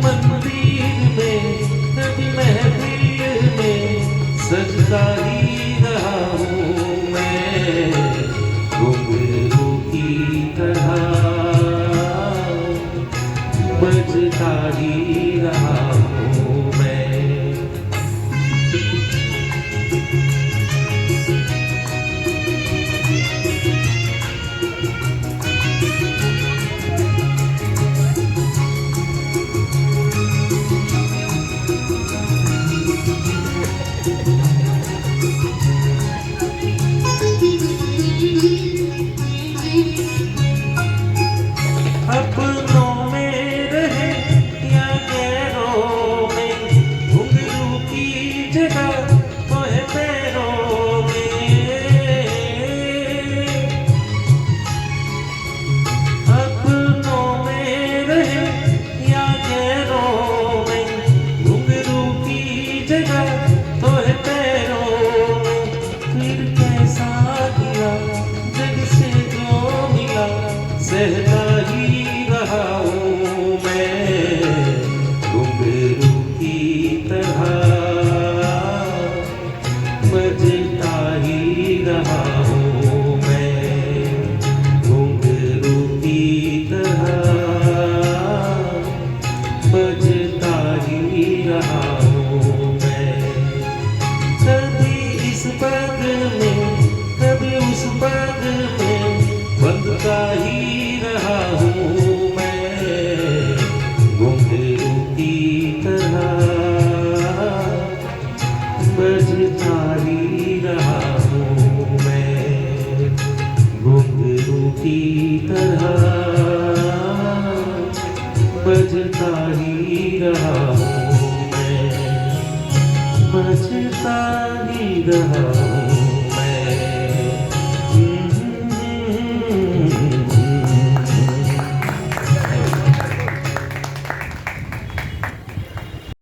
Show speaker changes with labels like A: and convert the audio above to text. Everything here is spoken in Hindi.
A: मंदिर में कभी महफिल में सजता ही रहा हूँ मैं, घुंघरू की तरह बजता ही रहा हूँ मैं। अपनों में रहे या गैरों में, घुंघरू की जगह तो है पैरों में। अपनों में रहे या गैरों में, घुंघरू की जगह तो है पैरों में। फिर कैसा किया जग से जो मिला, सहता ही रहा हूँ मैं, घुंघरू की तरह बजता ही रहा हूँ मैं, घुंघरू की तरह बजता ही रहा हूँ मैं। कभी इस पग में कभी उस पग में बंधता ही रहा हूँ मैं, घुंघरू की तरह बजता ही रहा हूँ मैं, घुंघरू की तरह बजता ही रहा हूँ मैं, बजता ही रहा